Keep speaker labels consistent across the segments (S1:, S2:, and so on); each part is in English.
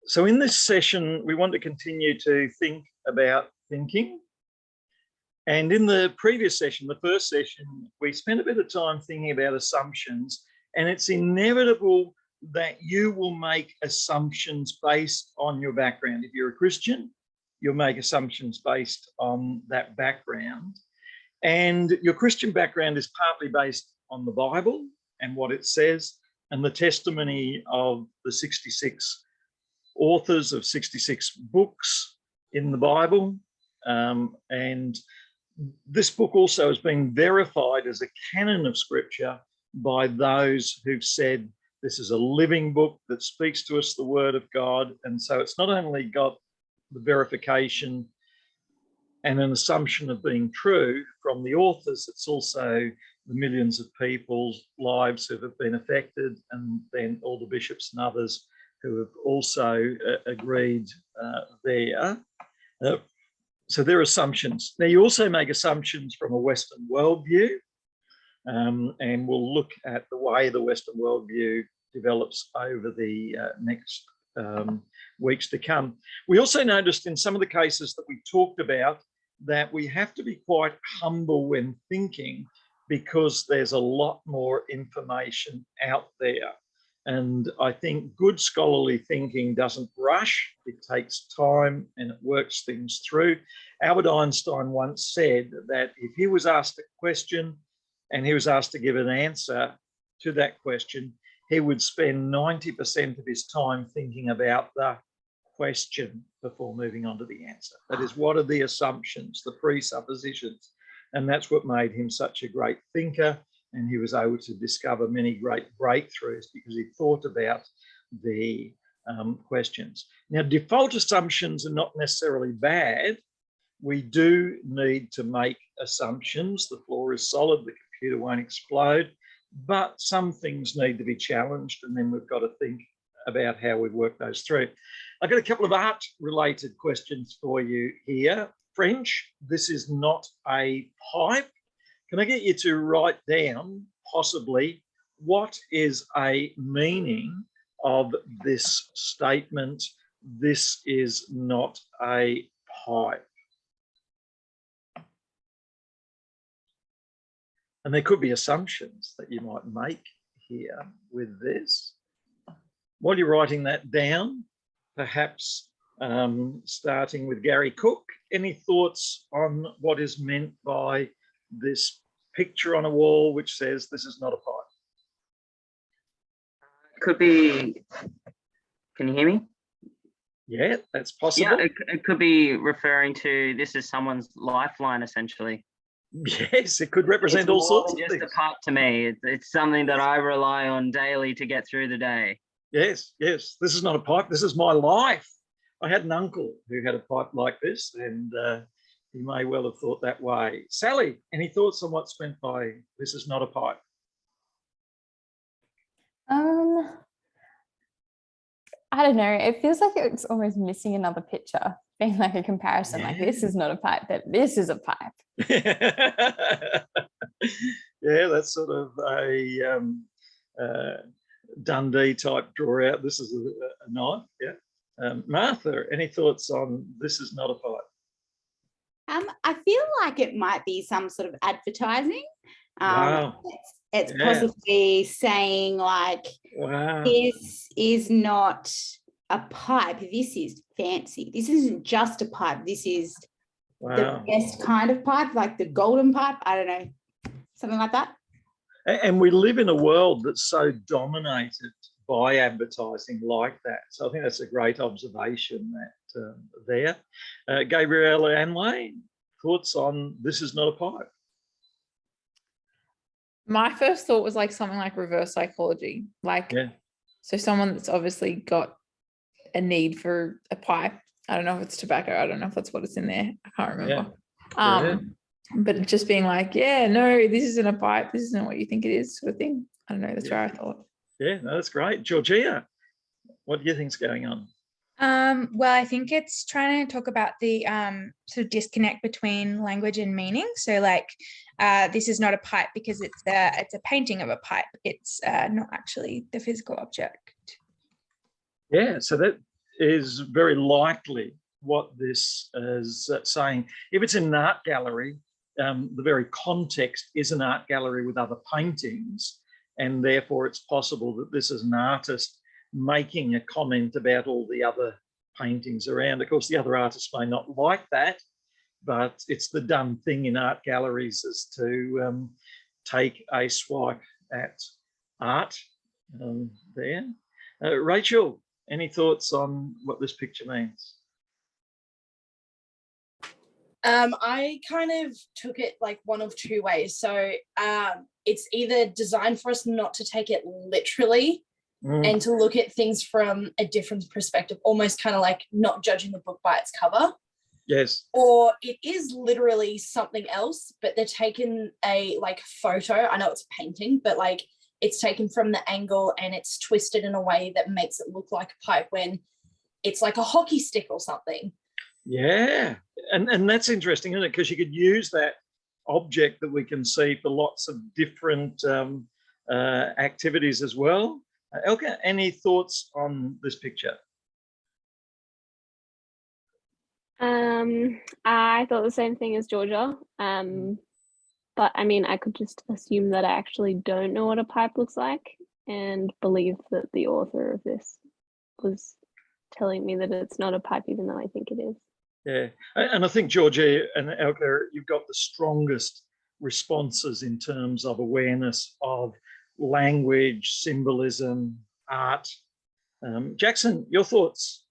S1: So in this session, we want to continue to think about thinking. And in the previous session, the first session, we spent a bit of time thinking about assumptions, and it's inevitable that you will make assumptions based on your background. If you're a Christian, you'll make assumptions based on that background. And your Christian background is partly based on the Bible and what it says, and the testimony of the 66 authors of 66 books in the Bible. And this book also has been verified as a canon of Scripture by those who've said this is a living book that speaks to us the Word of God. And so it's not only got the verification and an assumption of being true from the authors, it's also the millions of people's lives who have been affected, and then all the bishops and others who have also agreed there. So they're assumptions. Now, you also make assumptions from a Western worldview, and we'll look at the way the Western worldview develops over the next weeks to come. We also noticed in some of the cases that we talked about that we have to be quite humble when thinking, because there's a lot more information out there. And I think good scholarly thinking doesn't rush, it takes time and it works things through. Albert Einstein once said that if he was asked a question and he was asked to give an answer to that question, he would spend 90% of his time thinking about the question before moving on to the answer. That is, what are the assumptions, the presuppositions? And that's what made him such a great thinker. And he was able to discover many great breakthroughs because he thought about the questions. Now, default assumptions are not necessarily bad. We do need to make assumptions. The floor is solid, the computer won't explode, but some things need to be challenged, and then we've got to think about how we work those through. I've got a couple of art-related questions for you here. French, this is not a pipe. Can I get you to write down, possibly, what is a meaning of this statement, this is not a pipe? And there could be assumptions that you might make here with this. While you're writing that down, perhaps starting with Gary Cook, any thoughts on what is meant by this picture on a wall which says this is not a pipe?
S2: Could be, can you hear me?
S1: Yeah, that's possible.
S2: Yeah, it could be referring to this is someone's lifeline, essentially.
S1: Yes, it could represent all sorts of things. It's
S2: just a pipe to me. It's something that I rely on daily to get through the day.
S1: Yes, yes, this is not a pipe, this is my life. I had an uncle who had a pipe like this, and he may well have thought that way. Sally, any thoughts on what's meant by this is not a pipe?
S3: I don't know. It feels like it's almost missing another picture, being like a comparison, like this is not a pipe, but this is a pipe.
S1: Yeah, that's sort of a Dundee type draw out. This is a knife, yeah. Martha, any thoughts on this is not a pipe?
S4: I feel like it might be some sort of advertising.
S1: Wow.
S4: It's possibly saying like,
S1: wow,
S4: this is not a pipe, this is fancy. This isn't just a pipe, this is the best kind of pipe, like the golden pipe, I don't know, something like that.
S1: And we live in a world that's so dominated by advertising like that. So I think that's a great observation that there. Gabrielle Anlay, thoughts on this is not a pipe?
S5: My first thought was like something like reverse psychology, like, so someone that's obviously got a need for a pipe. I don't know if it's tobacco. I don't know if that's what it's in there. I can't remember. But just being like, yeah, no, this isn't a pipe. This isn't what you think it is, sort of thing. I don't know. That's where I thought.
S1: Yeah, no, that's great. Georgia, what do you think's going on?
S6: Well, I think it's trying to talk about the sort of disconnect between language and meaning. So like this is not a pipe because it's a painting of a pipe. It's not actually the physical object.
S1: Yeah, so is very likely what this is saying. If it's in an art gallery, the very context is an art gallery with other paintings, and therefore it's possible that this is an artist making a comment about all the other paintings around. Of course, the other artists may not like that, but it's the done thing in art galleries is to take a swipe at art there. Rachel, any thoughts on what this picture means?
S7: I kind of took it like one of two ways. So it's either designed for us not to take it literally and to look at things from a different perspective, almost kind of like not judging the book by its cover.
S1: Yes.
S7: Or it is literally something else, but they're taken a like photo. I know it's a painting, but like it's taken from the angle and it's twisted in a way that makes it look like a pipe when it's like a hockey stick or something.
S1: Yeah, and that's interesting, isn't it? Because you could use that object that we can see for lots of different activities as well. Elke, any thoughts on this picture?
S8: I thought the same thing as Georgia. But I mean, I could just assume that I actually don't know what a pipe looks like and believe that the author of this was telling me that it's not a pipe, even though I think it is.
S1: Yeah, and I think Georgia and Elke, you've got the strongest responses in terms of awareness of language, symbolism, art. Jackson, your thoughts?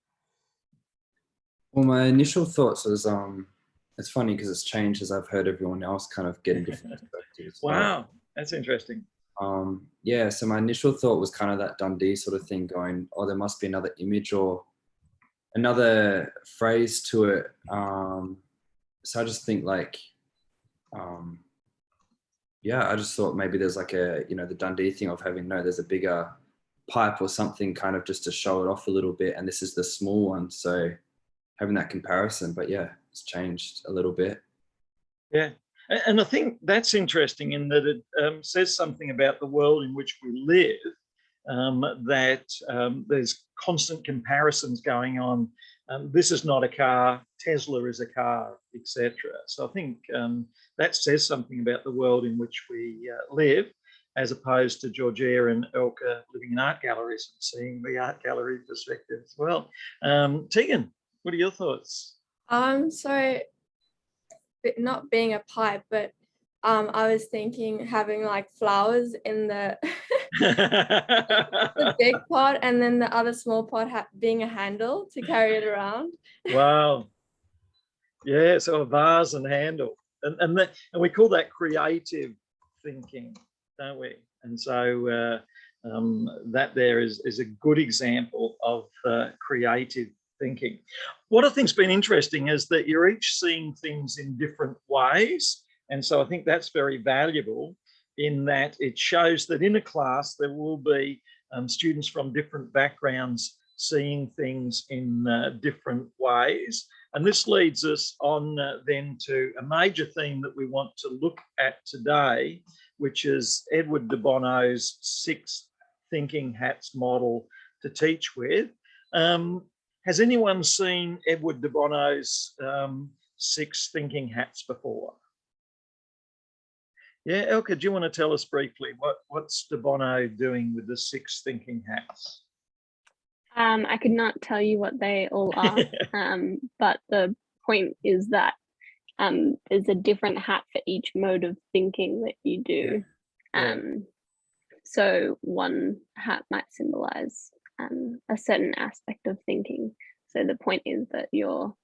S9: Well, my initial thoughts was, it's funny because it's changed as I've heard everyone else kind of getting different perspectives.
S1: Wow, that's interesting.
S9: Yeah, so my initial thought was kind of that Dundee sort of thing going, oh, there must be another image or another phrase to it. So I just think like, yeah, I just thought maybe there's like a, you know, the Dundee thing of having, no, there's a bigger pipe or something kind of just to show it off a little bit. And this is the small one. So having that comparison, but yeah, it's changed a little bit.
S1: Yeah, and I think that's interesting in that it says something about the world in which we live, that there's constant comparisons going on. This is not a car, Tesla is a car, etc. So I think that says something about the world in which we live, as opposed to Georgia and Elke living in art galleries and seeing the art gallery perspective as well. Tegan, what are your thoughts?
S10: So not being a pipe, but I was thinking having like flowers in the, the big pot, and then the other small pot being a handle to carry it around.
S1: Wow. Yeah, so a vase and handle. And we call that creative thinking, don't we? And so that there is a good example of creative thinking. What I think's been interesting is that you're each seeing things in different ways. And so I think that's very valuable in that it shows that in a class there will be students from different backgrounds seeing things in different ways. And this leads us on then to a major theme that we want to look at today, which is Wed DeBono's 6 thinking hats model to teach with. Has anyone seen Wed DeBono's 6 thinking hats before? Yeah, Elke, do you want to tell us briefly what's DeBono doing with the 6 thinking hats?
S8: I could not tell you what they all are, but the point is that there's a different hat for each mode of thinking that you do.
S1: Yeah.
S8: So one hat might symbolize a certain aspect of thinking. So the point is that your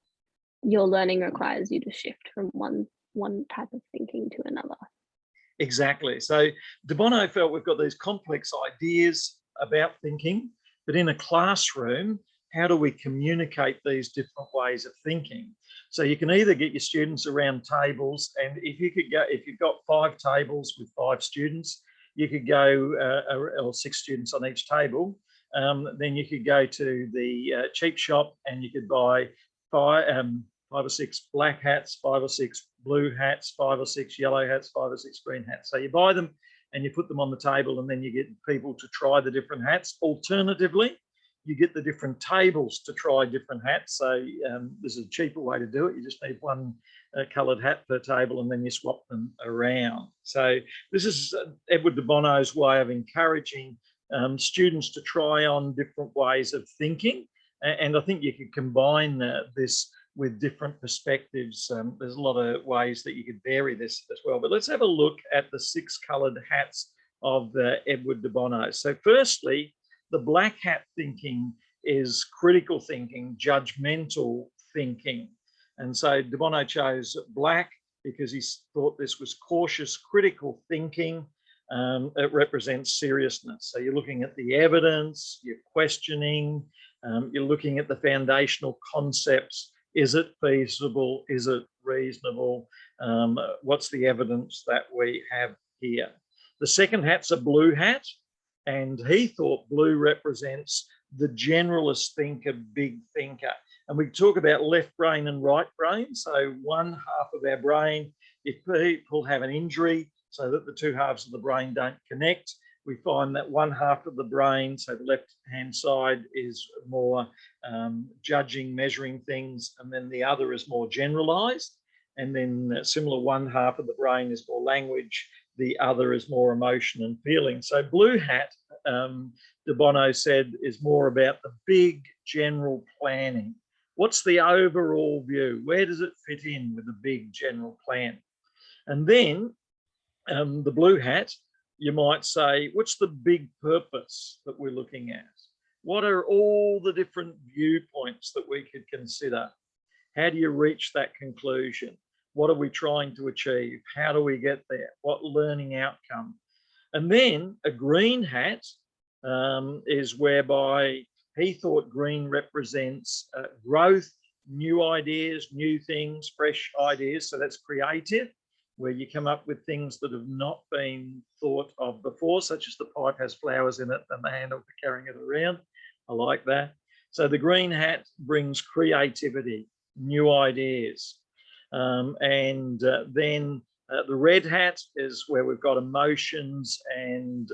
S8: learning requires you to shift from one type of thinking to another. Exactly.
S1: So DeBono felt we've got these complex ideas about thinking, but in a classroom, how do we communicate these different ways of thinking? So you can either get your students around tables, and if you've got 5 tables with 5 students, you could go, or 6 students on each table, then you could go to the cheap shop and you could buy 5 or 6 black hats, 5 or 6 blue hats, 5 or 6 yellow hats, 5 or 6 green hats. So you buy them and you put them on the table, and then you get people to try the different hats. Alternatively, you get the different tables to try different hats. So this is a cheaper way to do it. You just need one coloured hat per table and then you swap them around. So this is Edward DeBono's way of encouraging students to try on different ways of thinking. And I think you could combine this with different perspectives. There's a lot of ways that you could vary this as well. But let's have a look at the 6 coloured hats of Edward DeBono. So firstly, the black hat thinking is critical thinking, judgmental thinking. And so DeBono chose black because he thought this was cautious, critical thinking. It represents seriousness. So you're looking at the evidence, you're questioning, you're looking at the foundational concepts. Is it feasible? Is it reasonable? What's the evidence that we have here? The second hat's a blue hat, and he thought blue represents the generalist thinker, big thinker. And we talk about left brain and right brain. So one half of our brain, if people have an injury so that the two halves of the brain don't connect, we find that one half of the brain, so the left-hand side, is more judging, measuring things, and then the other is more generalized. And then similar, one half of the brain is more language, the other is more emotion and feeling. So blue hat, DeBono said, is more about the big general planning. What's the overall view? Where does it fit in with the big general plan? And then the blue hat, you might say, what's the big purpose that we're looking at? What are all the different viewpoints that we could consider? How do you reach that conclusion? What are we trying to achieve? How do we get there? What learning outcome? And then a green hat is whereby he thought green represents growth, new ideas, new things, fresh ideas. So that's creative, where you come up with things that have not been thought of before, such as the pipe has flowers in it and the handle for carrying it around. I like that. So the green hat brings creativity, new ideas. Then the red hat is where we've got emotions and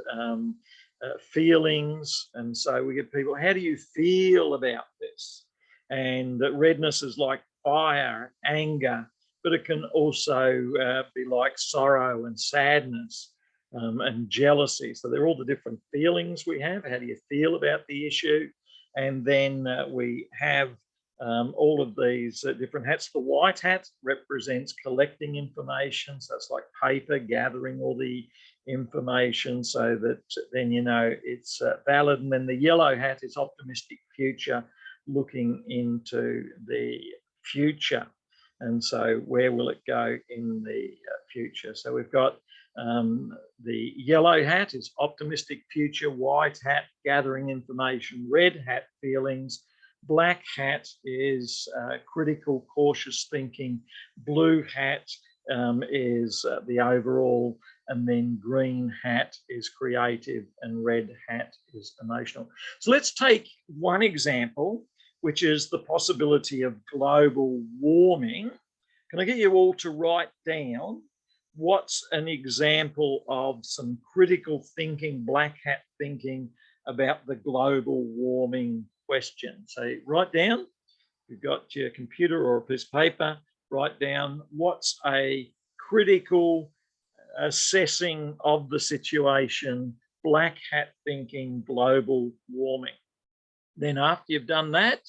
S1: feelings. And so we get people, how do you feel about this? And redness is like fire, anger, but it can also be like sorrow and sadness and jealousy. So they're all the different feelings we have. How do you feel about the issue? And then we have all of these different hats. The white hat represents collecting information. So it's like paper, gathering all the information so that then you know it's valid. And then the yellow hat is optimistic future, looking into the future. And so where will it go in the future? So we've got the yellow hat is optimistic future, white hat gathering information, red hat feelings, black hat is critical, cautious thinking, blue hat is the overall, and then green hat is creative, and red hat is emotional. So let's take one example, which is the possibility of global warming. Can I get you all to write down what's an example of some critical thinking, black hat thinking about the global warming question? So write down, you've got your computer or a piece of paper, write down what's a critical assessing of the situation, black hat thinking, global warming. Then after you've done that,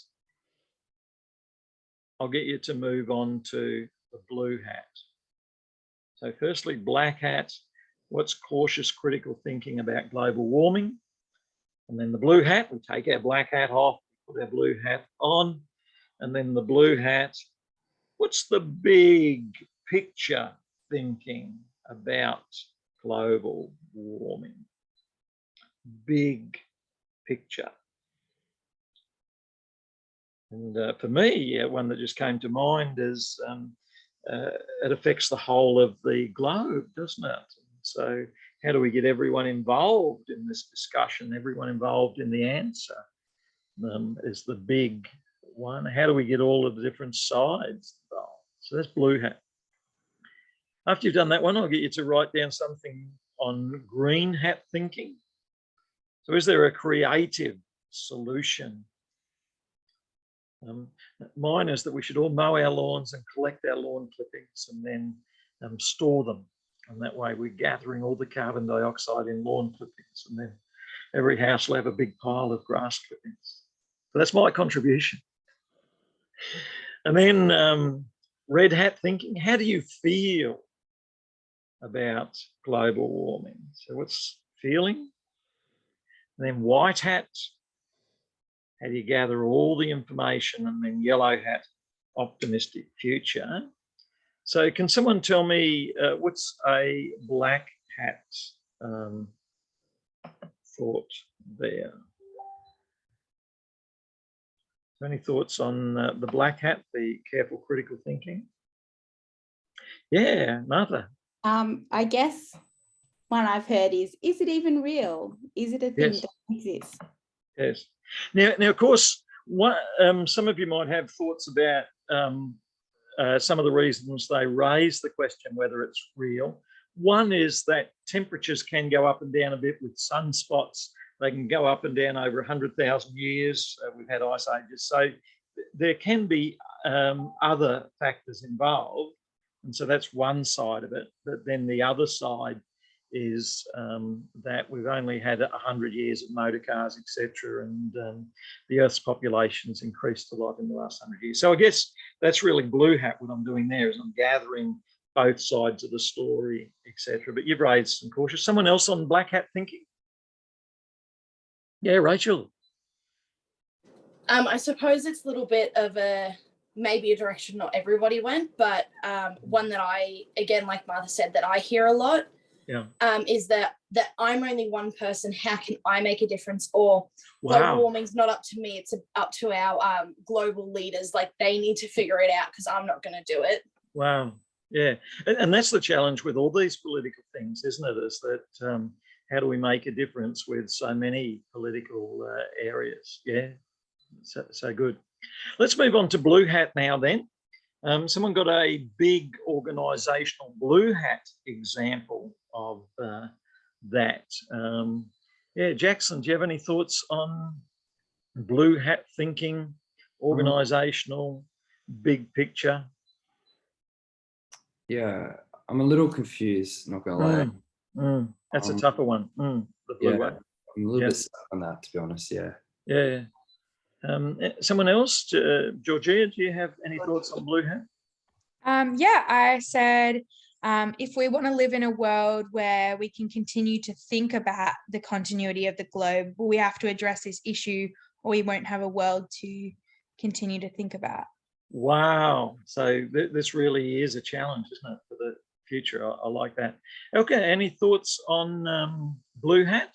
S1: I'll get you to move on to the blue hat. So firstly, black hat, what's cautious critical thinking about global warming? And then the blue hat, we take our black hat off, put our blue hat on. And then the blue hat, what's the big picture thinking about global warming? Big picture. And for me, one that just came to mind is it affects the whole of the globe, doesn't it? So how do we get everyone involved in this discussion, everyone involved in the answer is the big one. How do we get all of the different sides involved? So that's blue hat. After you've done that one, I'll get you to write down something on green hat thinking. So is there a creative solution? Mine is that we should all mow our lawns and collect our lawn clippings and then store them. And that way we're gathering all the carbon dioxide in lawn clippings, and then every house will have a big pile of grass clippings. So that's my contribution. And then red hat thinking, how do you feel about global warming? So what's feeling? And then white hat, how do you gather all the information? And then yellow hat, optimistic future. So can someone tell me what's a black hat thought there? So any thoughts on the black hat, the careful critical thinking? Yeah, Martha.
S4: I guess one I've heard is it even real? Is it a thing that exists?
S1: Yes. Now, of course, some of you might have thoughts about some of the reasons they raise the question whether it's real. One is that temperatures can go up and down a bit with sunspots. They can go up and down over 100,000 years. We've had ice ages. So there can be other factors involved. And so that's one side of it. But then the other side is that we've only had 100 years of motor cars, etc., and the Earth's population's increased a lot in the last 100 years. So I guess that's really blue hat. What I'm doing there is I'm gathering both sides of the story, etc. But you've raised some caution. Someone else on black hat thinking? Yeah, Rachel.
S7: I suppose it's a little bit of maybe a direction not everybody went, but one that I, again, like Martha said, that I hear a lot.
S1: Yeah.
S7: Is that I'm only one person. How can I make a difference? Or global warming's not up to me. It's up to our global leaders. Like they need to figure it out because I'm not going to do it.
S1: Wow. Yeah. And that's the challenge with all these political things, isn't it? Is that how do we make a difference with so many political areas? Yeah. So good. Let's move on to blue hat now then. Someone got a big organisational blue hat example of that. Yeah, Jackson, do you have any thoughts on blue hat thinking, organisational, big picture?
S9: Yeah, I'm a little confused, not gonna lie.
S1: That's a tougher one. The blue one.
S9: I'm a little bit stuck on that, to be honest. Yeah.
S1: Yeah. Someone else, Georgia, do you have any thoughts on blue hat?
S6: Yeah, I said if we want to live in a world where we can continue to think about the continuity of the globe, we have to address this issue or we won't have a world to continue to think about. Wow.
S1: So this really is a challenge, isn't it, for the future? I like that. Okay, any thoughts on blue hat?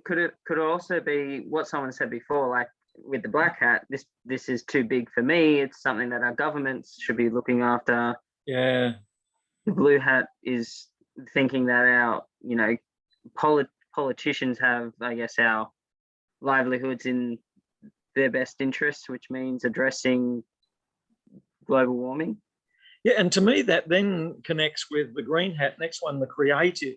S2: Could it also be what someone said before, like with the black hat, this is too big for me. It's something that our governments should be looking after.
S1: Yeah.
S2: The blue hat is thinking that our, politicians have, I guess, our livelihoods in their best interests, which means addressing global warming.
S1: Yeah, and to me that then connects with the green hat. Next one, the creative.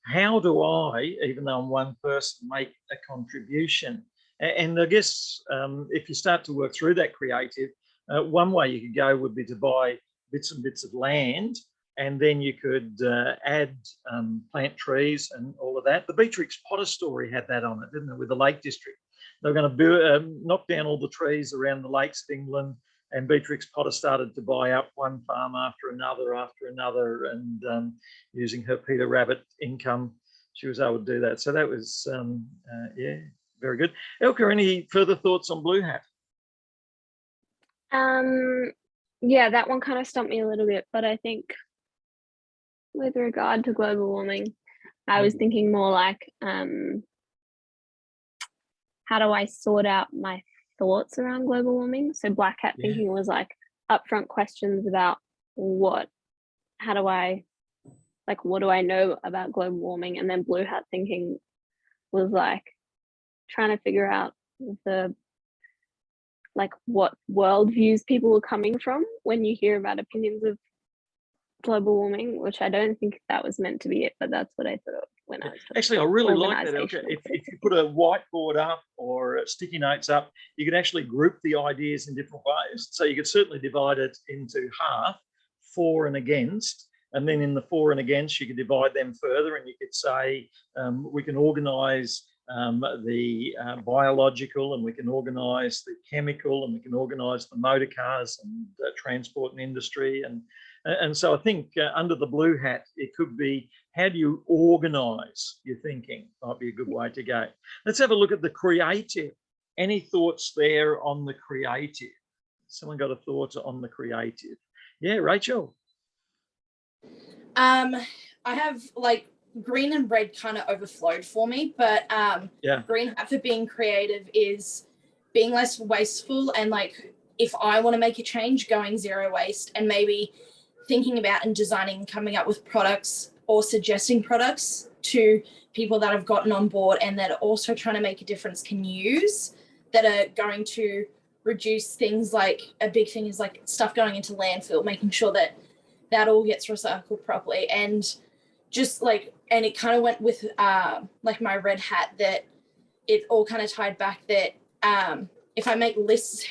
S1: How do I, even though I'm one person, make a contribution? And I guess if you start to work through that creative, one way you could go would be to buy bits and bits of land, and then you could add plant trees and all of that. The Beatrix Potter story had that on it, didn't it, with the Lake District? They were going to knock down all the trees around the lakes of England, and Beatrix Potter started to buy up one farm after another, and using her Peter Rabbit income, she was able to do that. So that was, yeah, very good. Elka, any further thoughts on blue hat?
S8: Yeah, that one kind of stumped me a little bit, but I think with regard to global warming, I was thinking more like, how do I sort out my thoughts around global warming? So black hat thinking was like upfront questions about what do I know about global warming? And then blue hat thinking was like trying to figure out what worldviews people were coming from when you hear about opinions of global warming, which I don't think that was meant to be it, but that's what I thought of. when I was
S1: actually, I really like that, Elke.
S8: organisational
S1: If you put a whiteboard up or sticky notes up, you could actually group the ideas in different ways. So you could certainly divide it into half, for and against, and then in the for and against, you could divide them further, and you could say we can organise the biological, and we can organise the chemical, and we can organise the motor cars and transport and industry, and so I think under the blue hat, it could be, how do you organise your thinking? Might be a good way to go. Let's have a look at the creative. Any thoughts there on the creative? Someone got a thought on the creative? Yeah, Rachel.
S7: I have like green and red kind of overflowed for me, but green hat for being creative is being less wasteful, and like if I want to make a change, going zero waste, and maybe thinking about and designing, coming up with products or suggesting products to people that have gotten on board and that are also trying to make a difference can use, that are going to reduce things like, a big thing is like stuff going into landfill, making sure that that all gets recycled properly. And just like, and it kind of went with like my red hat, that it all kind of tied back that if I make lists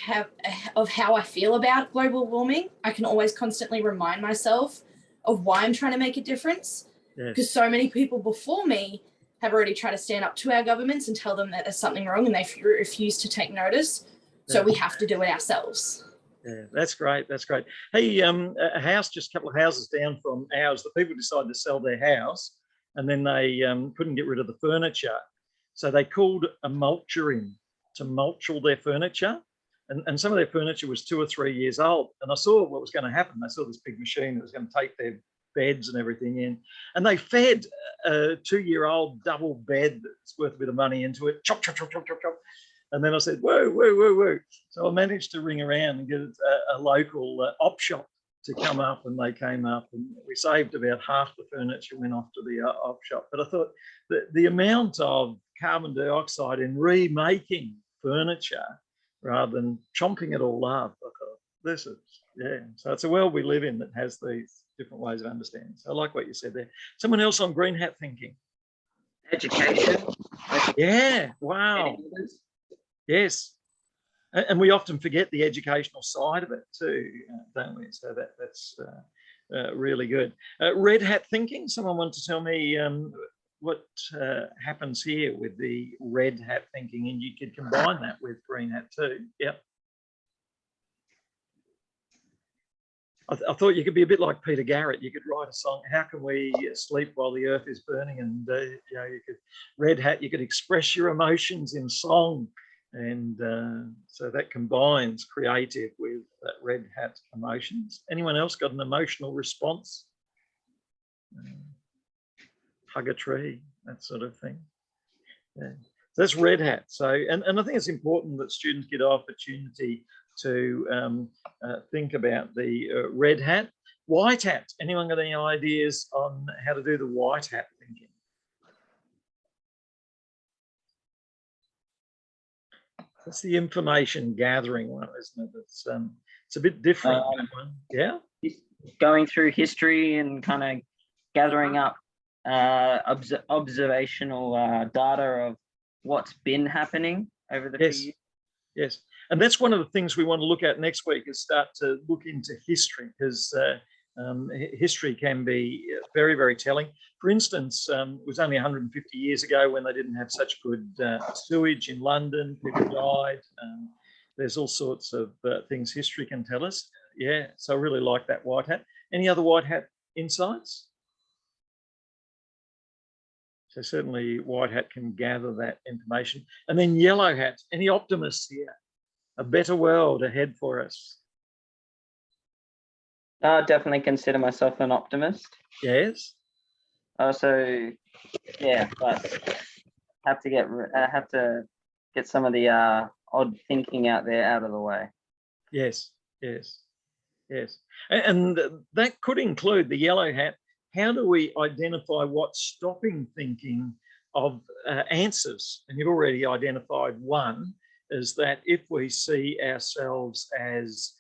S7: of how I feel about global warming, I can always constantly remind myself of why I'm trying to make a difference. Because so many people before me have already tried to stand up to our governments and tell them that there's something wrong, and they refuse to take notice. So we have to do it ourselves.
S1: Yeah, that's great. That's great. Hey, a house just a couple of houses down from ours, the people decided to sell their house, and then they couldn't get rid of the furniture. So they called a mulcher in to mulch all their furniture. And some of their furniture was 2 or 3 years old. And I saw what was going to happen. I saw this big machine that was going to take their beds and everything in. And they fed a 2-year-old double bed that's worth a bit of money into it. Chop, chop, chop, chop, chop, chop. And then I said, whoa, whoa, whoa, whoa. So I managed to ring around and get a local op shop to come up, and they came up, and we saved about half the furniture, went off to the op shop. But I thought that the amount of carbon dioxide in remaking furniture rather than chomping it all up, I thought, this is, yeah. So it's a world we live in that has these different ways of understanding. So I like what you said there. Someone else on green hat thinking?
S2: Education.
S1: Yeah, wow. Yes. And we often forget the educational side of it too, don't we? So that's really good. Red hat thinking, someone want to tell me what happens here with the red hat thinking, and you could combine that with green hat too. Yep. I thought you could be a bit like Peter Garrett. You could write a song, how can we sleep while the earth is burning? And you know, you could, red hat, you could express your emotions in song. And so that combines creative with red hat emotions. Anyone else got an emotional response? Hug a tree, that sort of thing. Yeah. So that's red hat. So, and I think it's important that students get opportunity to think about the red hat. White hat, anyone got any ideas on how to do the white hat thinking? It's the information gathering one, isn't it? It's a bit different, that one. Yeah.
S2: Going through history and kind of gathering up observational data of what's been happening over the few years.
S1: Yes, and that's one of the things we want to look at next week, is start to look into history, because history can be very, very telling. For instance, it was only 150 years ago when they didn't have such good sewage in London, people died. There's all sorts of things history can tell us. Yeah, so I really like that white hat. Any other white hat insights? So certainly white hat can gather that information. And then yellow hat, any optimists here? A better world ahead for us.
S2: I definitely consider myself an optimist.
S1: Yes.
S2: So, yeah, but I have to get some of the odd thinking out of the way.
S1: Yes, yes, yes. And that could include the yellow hat. How do we identify what's stopping thinking of answers? And you've already identified one, is that if we see ourselves as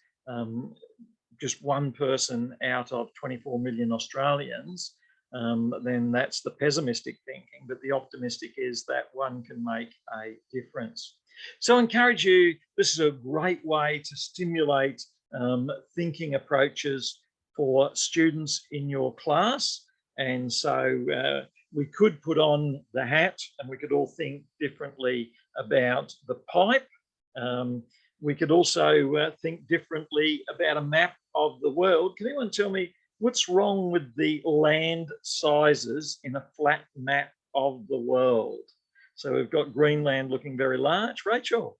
S1: just one person out of 24 million Australians, then that's the pessimistic thinking. But the optimistic is that one can make a difference. So I encourage you, this is a great way to stimulate thinking approaches for students in your class. And so we could put on the hat and we could all think differently about the pipe. We could also think differently about a map of the world. Can anyone tell me what's wrong with the land sizes in a flat map of the world? So we've got Greenland looking very large. Rachel?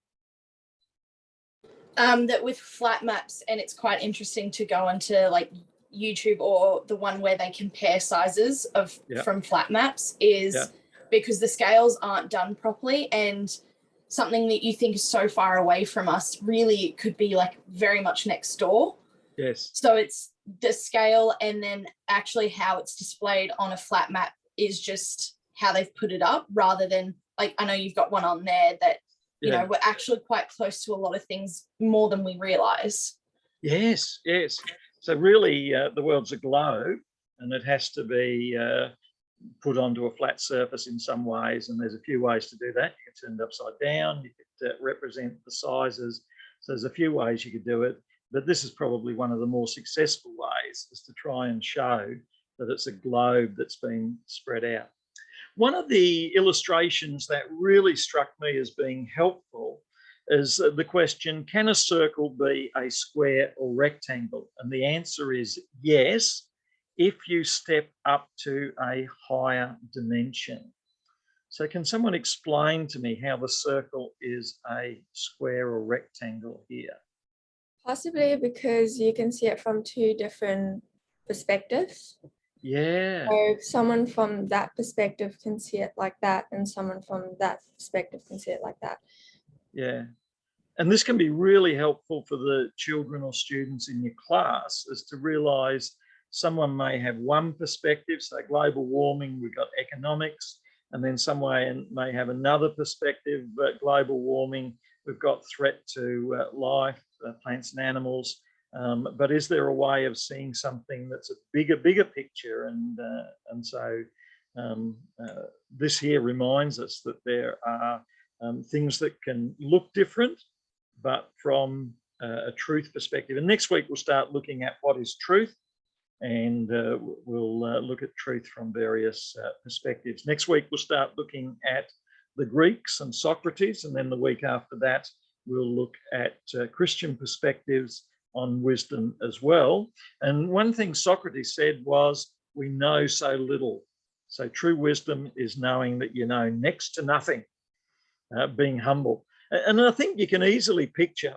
S7: That with flat maps, and it's quite interesting to go onto like YouTube or the one where they compare sizes of from flat maps, is because the scales aren't done properly, and something that you think is so far away from us really could be like very much next door.
S1: Yes.
S7: So it's the scale, and then actually how it's displayed on a flat map is just how they've put it up, rather than like, I know you've got one on there that, you know, we're actually quite close to a lot of things more than we realize.
S1: Yes, yes. So really the world's a globe, and it has to be put onto a flat surface in some ways, and there's a few ways to do that. You can turn it upside down, you could represent the sizes. So there's a few ways you could do it, but this is probably one of the more successful ways, is to try and show that it's a globe that's been spread out. One of the illustrations that really struck me as being helpful is the question, can a circle be a square or rectangle? And the answer is yes, if you step up to a higher dimension. So can someone explain to me how the circle is a square or rectangle here?
S10: Possibly because you can see it from two different perspectives.
S1: Yeah.
S10: So someone from that perspective can see it like that, and someone from that perspective can see it like that.
S1: Yeah. And this can be really helpful for the children or students in your class, is to realise someone may have one perspective, so global warming, we've got economics, and then someone may have another perspective, but global warming, we've got threat to life, plants and animals. But is there a way of seeing something that's a bigger picture? And so this here reminds us that there are things that can look different, but from a truth perspective. And next week we'll start looking at what is truth, and we'll look at truth from various perspectives. Next week we'll start looking at the Greeks and Socrates, and then the week after that we'll look at Christian perspectives on wisdom as well. And one thing Socrates said was, we know so little. So true wisdom is knowing that you know next to nothing, being humble. And I think you can easily picture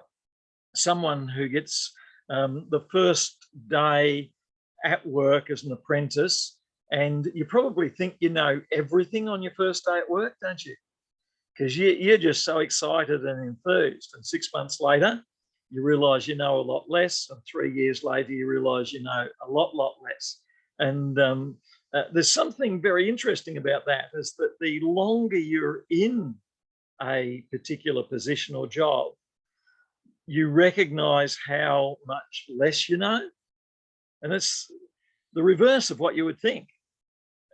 S1: someone who gets the first day at work as an apprentice, and you probably think you know everything on your first day at work, don't you? Because you're just so excited and enthused. And 6 months later, you realise you know a lot less, and 3 years later, you realise you know a lot less. And there's something very interesting about that, is that the longer you're in a particular position or job, you recognise how much less you know. And it's the reverse of what you would think.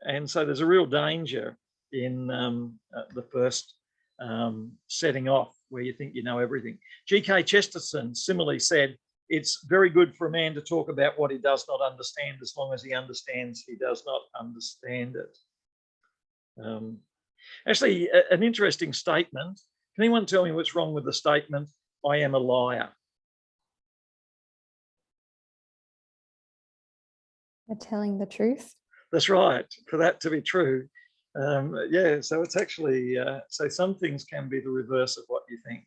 S1: And so there's a real danger in the first setting off, where you think you know everything. G.K. Chesterton similarly said, it's very good for a man to talk about what he does not understand, as long as he understands he does not understand it. Actually, an interesting statement. Can anyone tell me what's wrong with the statement, I am a liar?
S3: They're telling the truth.
S1: That's right. For that to be true, yeah, so it's actually, so some things can be the reverse of what you think.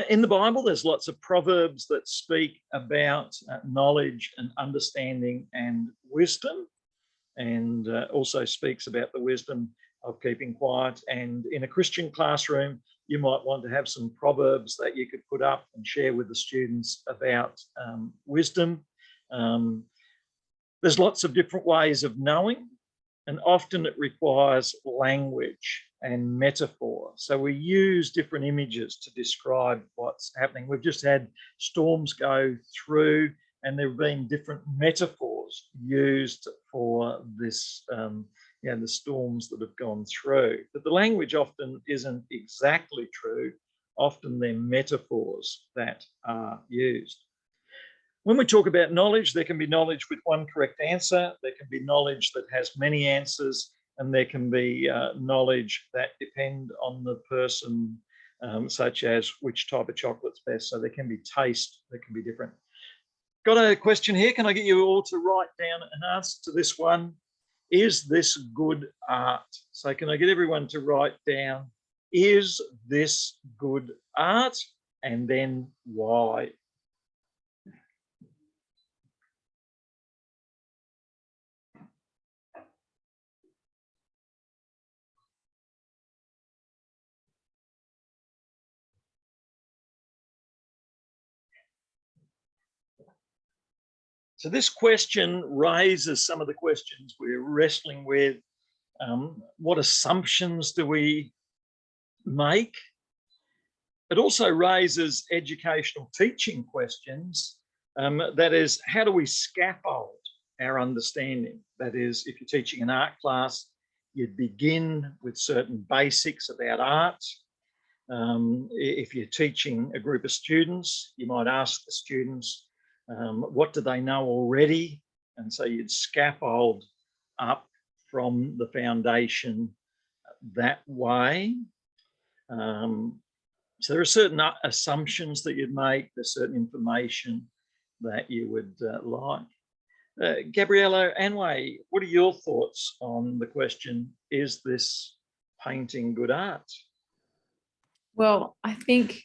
S1: In the Bible, there's lots of proverbs that speak about knowledge and understanding and wisdom, and also speaks about the wisdom of keeping quiet. And in a Christian classroom, you might want to have some proverbs that you could put up and share with the students about wisdom. There's lots of different ways of knowing, and often it requires language and metaphor. So we use different images to describe what's happening. We've just had storms go through, and there have been different metaphors metaphors used for this, the storms that have gone through. But the language often isn't exactly true. Often they're metaphors that are used. When we talk about knowledge, there can be knowledge with one correct answer. There can be knowledge that has many answers, and there can be knowledge that depend on the person, such as which type of chocolate's best. So there can be taste that can be different. Got a question here. Can I get you all to write down an answer to this one? Is this good art? So can I get everyone to write down, is this good art? And then why? So this question raises some of the questions we're wrestling with. What assumptions do we make? It also raises educational teaching questions. That is, how do we scaffold our understanding? That is, if you're teaching an art class, you'd begin with certain basics about art. If you're teaching a group of students, you might ask the students, what do they know already? And so you'd scaffold up from the foundation that way. So there are certain assumptions that you'd make, there's certain information that you would like. Gabriella Anway, what are your thoughts on the question, is this painting good art?
S5: Well, I think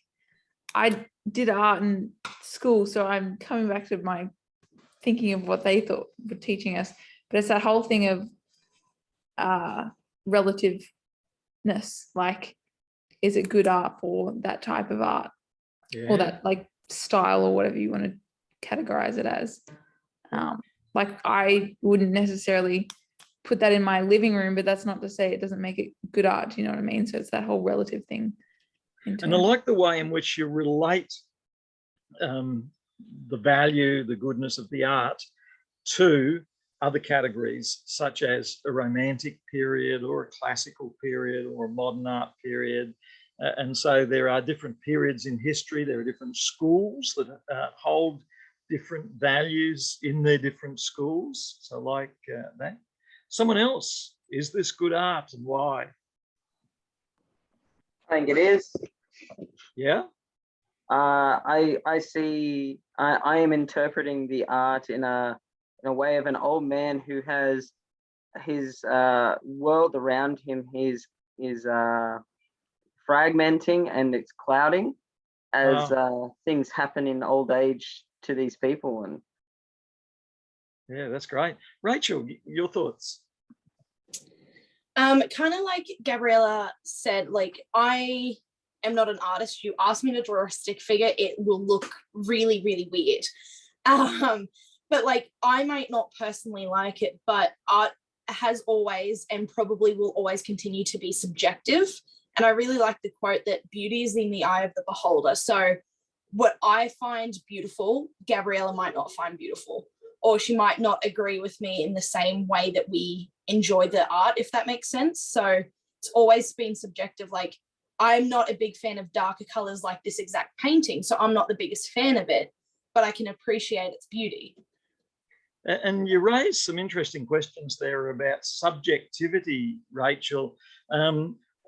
S5: I did art in school, so I'm coming back to my thinking of what they thought were teaching us. But it's that whole thing of relativeness, like, is it good art for that type of art, or that like style, or whatever you want to categorize it as? Like, I wouldn't necessarily put that in my living room, but that's not to say it doesn't make it good art. Do you know what I mean? So it's that whole relative thing.
S1: And I like the way in which you relate the value, the goodness of the art to other categories, such as a romantic period or a classical period or a modern art period. And so there are different periods in history. There are different schools that hold different values in their different schools. So like that. Someone else, is this good art and why?
S2: I think it is.
S1: Yeah.
S2: I see. I am interpreting the art in a way of an old man who has his world around him. He's fragmenting and it's clouding as things happen in old age to these people. And
S1: yeah, that's great. Rachel, your thoughts?
S7: Kind of like Gabriella said, like, I am not an artist. You ask me to draw a stick figure, it will look really, really weird. But like, I might not personally like it, but art has always and probably will always continue to be subjective. And I really like the quote that beauty is in the eye of the beholder. So what I find beautiful, Gabriella might not find beautiful, or she might not agree with me in the same way that we enjoy the art, if that makes sense. So it's always been subjective. Like, I'm not a big fan of darker colors like this exact painting, so I'm not the biggest fan of it, but I can appreciate its beauty.
S1: And you raised some interesting questions there about subjectivity, Rachel.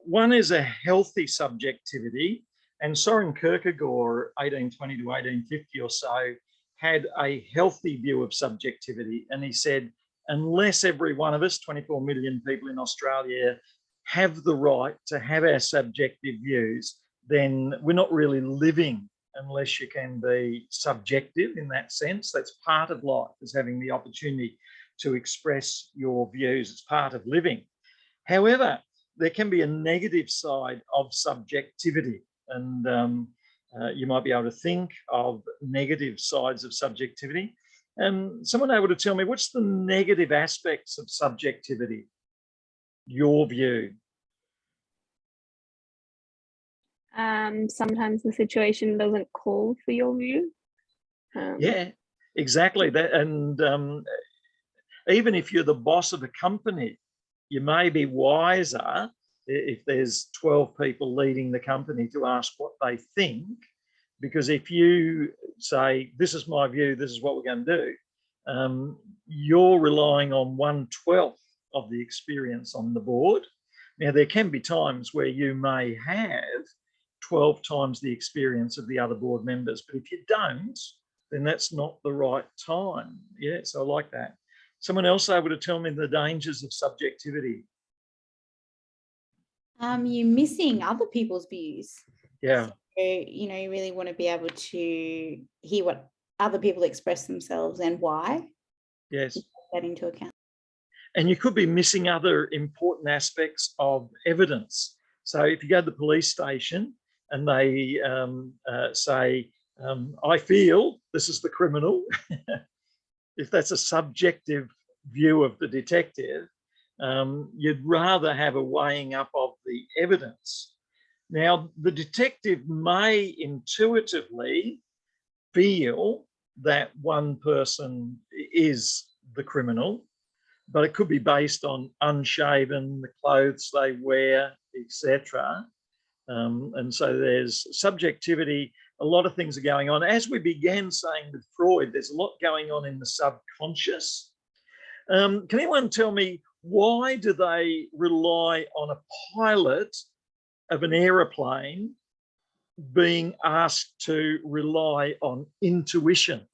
S1: One is a healthy subjectivity, and Soren Kierkegaard, 1820 to 1850 or so, had a healthy view of subjectivity. And he said, unless every one of us, 24 million people in Australia, have the right to have our subjective views, then we're not really living unless you can be subjective in that sense. That's part of life, is having the opportunity to express your views. It's part of living. However, there can be a negative side of subjectivity, and you might be able to think of negative sides of subjectivity. Someone able to tell me, what's the negative aspects of subjectivity? Your view.
S8: Sometimes the situation doesn't call for your view.
S1: Yeah, exactly. That, and even if you're the boss of a company, you may be wiser if there's 12 people leading the company to ask what they think, because if you say, this is my view, this is what we're going to do, you're relying on 1/12 of the experience on the board. Now, there can be times where you may have 12 times the experience of the other board members, but if you don't, then that's not the right time. Yeah, so I like that. Someone else able to tell me the dangers of subjectivity?
S4: You're missing other people's views.
S1: Yeah.
S4: So, you really want to be able to hear what other people express themselves and why.
S1: Yes.
S4: Take that into account.
S1: And you could be missing other important aspects of evidence. So if you go to the police station and they say, I feel this is the criminal, if that's a subjective view of the detective, you'd rather have a weighing up of the evidence. Now, the detective may intuitively feel that one person is the criminal, but it could be based on unshaven, the clothes they wear, etc. And so there's subjectivity, a lot of things are going on. As we began saying with Freud, there's a lot going on in the subconscious. Can anyone tell me, why do they rely on a pilot of an aeroplane being asked to rely on intuition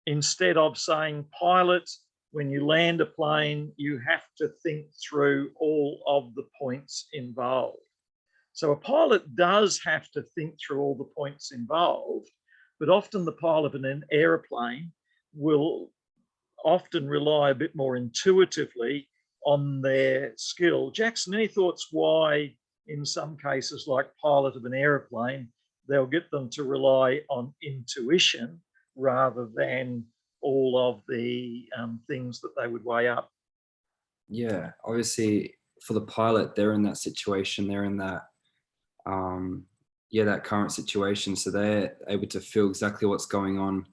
S1: instead of saying, pilot, when you land a plane, you have to think through all of the points involved. So a pilot does have to think through all the points involved, but often the pilot of an aeroplane will often rely a bit more intuitively on their skill. Jackson, any thoughts why in some cases, like pilot of an aeroplane, they'll get them to rely on intuition rather than all of the things that they would weigh up?
S9: Yeah, obviously for the pilot, they're in that situation, they're in that that current situation, so they're able to feel exactly what's going on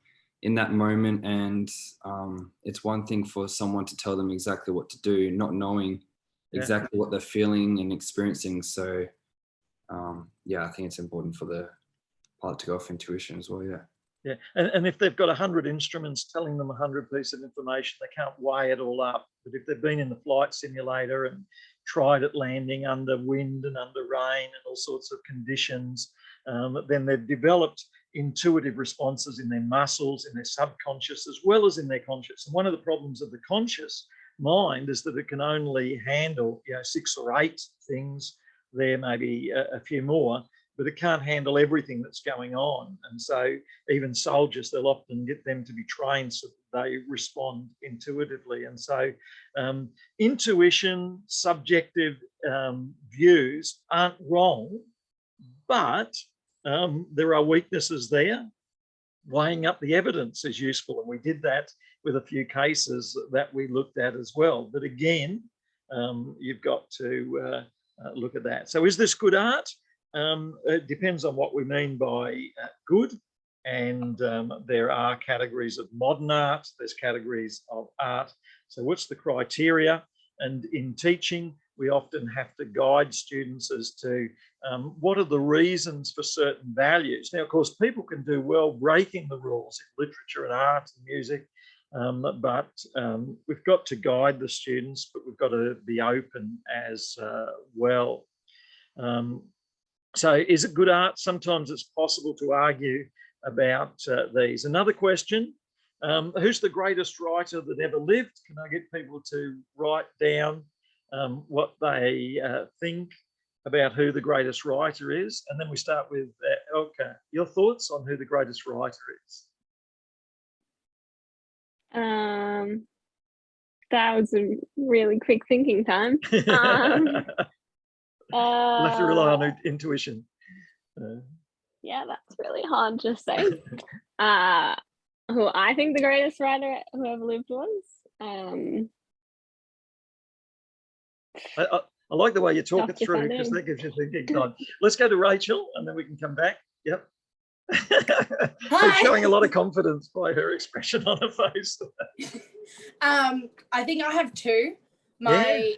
S9: in that moment. And it's one thing for someone to tell them exactly what to do, not knowing exactly what they're feeling and experiencing. So I think it's important for the pilot to go off intuition as well.
S1: Yeah, and if they've got 100 instruments telling them 100 pieces of information, they can't weigh it all up. But if they've been in the flight simulator and tried at landing under wind and under rain and all sorts of conditions, then they've developed intuitive responses in their muscles, in their subconscious, as well as in their conscious. And one of the problems of the conscious mind is that it can only handle 6 or 8 things. There may be a few more, but it can't handle everything that's going on. And so even soldiers, they'll often get them to be trained so that they respond intuitively. And so intuition, subjective views aren't wrong, but there are weaknesses there. Weighing up the evidence is useful, and we did that with a few cases that we looked at as well. But again, you've got to look at that. So is this good art? It depends on what we mean by good. And there are categories of modern art, there's categories of art. So what's the criteria? And in teaching, we often have to guide students as to what are the reasons for certain values. Now, of course, people can do well breaking the rules in literature and art and music, but we've got to guide the students, but we've got to be open as well. So is it good art? Sometimes it's possible to argue about these. Another question, who's the greatest writer that ever lived? Can I get people to write down what they think about who the greatest writer is? And then we start with Elka. Your thoughts on who the greatest writer is?
S8: That was a really quick thinking time.
S1: We'll have to rely on intuition.
S8: Yeah, that's really hard to say. Who I think the greatest writer who ever lived was.
S1: I like the way you talk it through, because that gives you thinking time. Let's go to Rachel and then we can come back. Yep. She's showing a lot of confidence by her expression on her face.
S7: I think I have two. My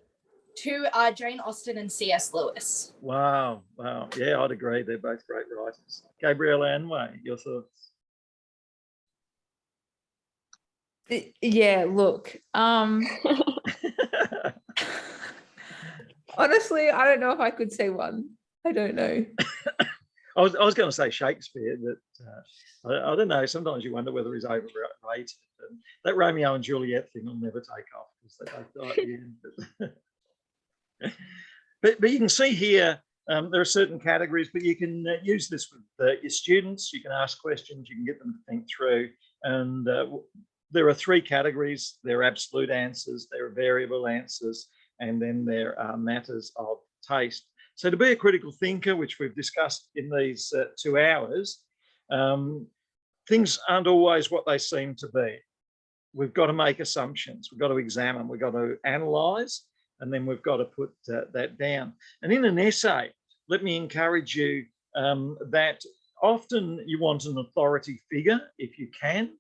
S7: two are Jane Austen and C.S. Lewis.
S1: Wow. Yeah, I'd agree. They're both great writers. Gabrielle Anway, your thoughts?
S5: Yeah, look. Honestly, I don't know if I could say one. I don't know.
S1: I was going to say Shakespeare, but I don't know. Sometimes you wonder whether he's overrated. And that Romeo and Juliet thing will never take off because they both die at the end. But you can see here there are certain categories, but you can use this with your students. You can ask questions. You can get them to think through. And there are three categories. There are absolute answers, there are variable answers, and then there are matters of taste. So to be a critical thinker, which we've discussed in these 2 hours, things aren't always what they seem to be. We've got to make assumptions. We've got to examine. We've got to analyse, and then we've got to put that down. And in an essay, let me encourage you that often you want an authority figure if you can.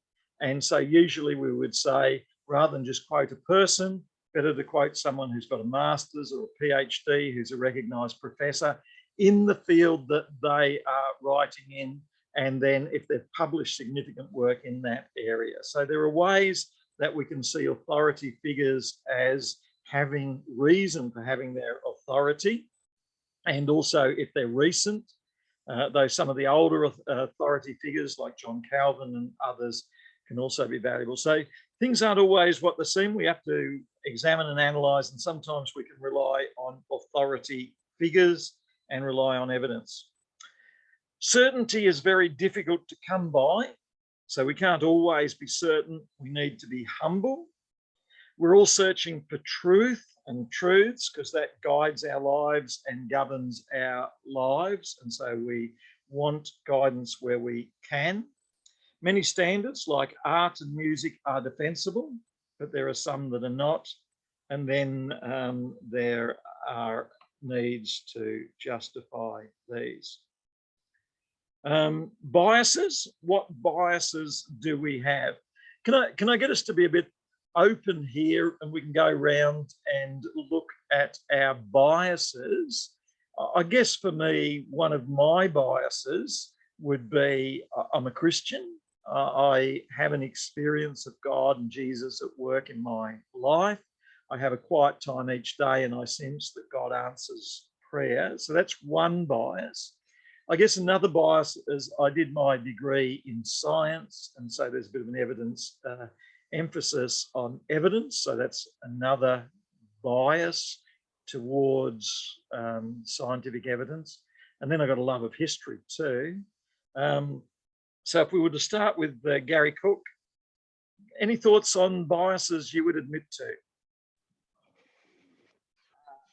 S1: And so usually we would say, rather than just quote a person, better to quote someone who's got a master's or a PhD, who's a recognised professor in the field that they are writing in, and then if they've published significant work in that area. So there are ways that we can see authority figures as having reason for having their authority, and also if they're recent, though some of the older authority figures like John Calvin and others can also be valuable. So things aren't always what they seem. We have to examine and analyse, and sometimes we can rely on authority figures and rely on evidence. Certainty is very difficult to come by, so we can't always be certain. We need to be humble. We're all searching for truth and truths because that guides our lives and governs our lives, and so we want guidance where we can. Many standards like art and music are defensible, but there are some that are not. And then there are needs to justify these. Biases, what biases do we have? Can I get us to be a bit open here, and we can go around and look at our biases? I guess for me, one of my biases would be I'm a Christian. I have an experience of God and Jesus at work in my life. I have a quiet time each day and I sense that God answers prayer. So that's one bias. I guess another bias is I did my degree in science, and so there's a bit of an evidence emphasis on evidence. So that's another bias towards scientific evidence. And then I got a love of history too. So if we were to start with Gary Cook, any thoughts on biases you would admit to?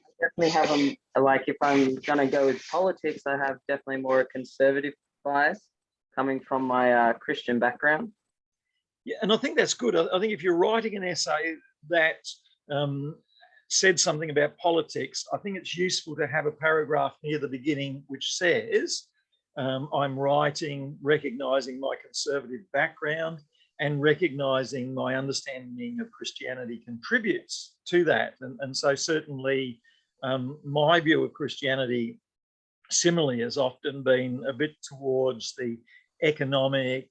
S2: I definitely have them. Like if I'm going to go with politics, I have definitely more a conservative bias coming from my Christian background.
S1: Yeah, and I think that's good. I think if you're writing an essay that said something about politics, I think it's useful to have a paragraph near the beginning which says, I'm writing recognising my conservative background and recognising my understanding of Christianity contributes to that. And so certainly my view of Christianity similarly has often been a bit towards the economic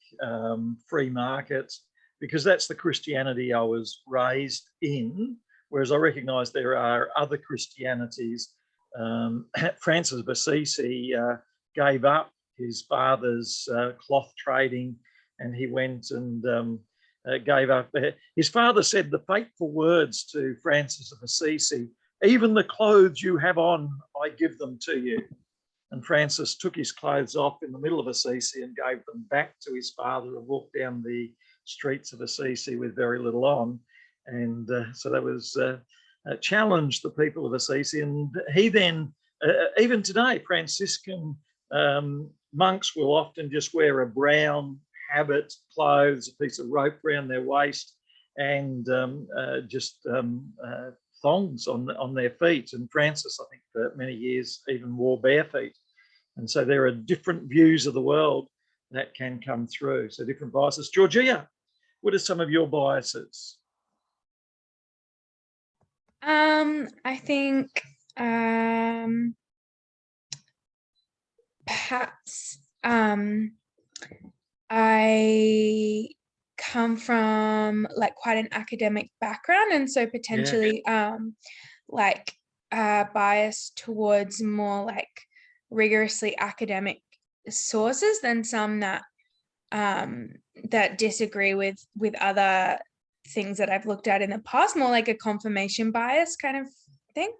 S1: free market, because that's the Christianity I was raised in, whereas I recognise there are other Christianities. Francis of Assisi gave up his father's cloth trading, and he went and gave up. His father said the fateful words to Francis of Assisi, "Even the clothes you have on, I give them to you." And Francis took his clothes off in the middle of Assisi and gave them back to his father and walked down the streets of Assisi with very little on. And so that was challenged the people of Assisi. And he then, even today, Franciscan monks will often just wear a brown habit, clothes, a piece of rope around their waist, and just thongs on their feet. And Francis, I think, for many years even wore bare feet. And so there are different views of the world. that can come through. So different biases. Georgia, what are some of your biases?
S6: I think perhaps I come from like quite an academic background, and so potentially biased towards more like rigorously academic sources than some that that disagree with other things that I've looked at in the past, more like a confirmation bias kind of thing.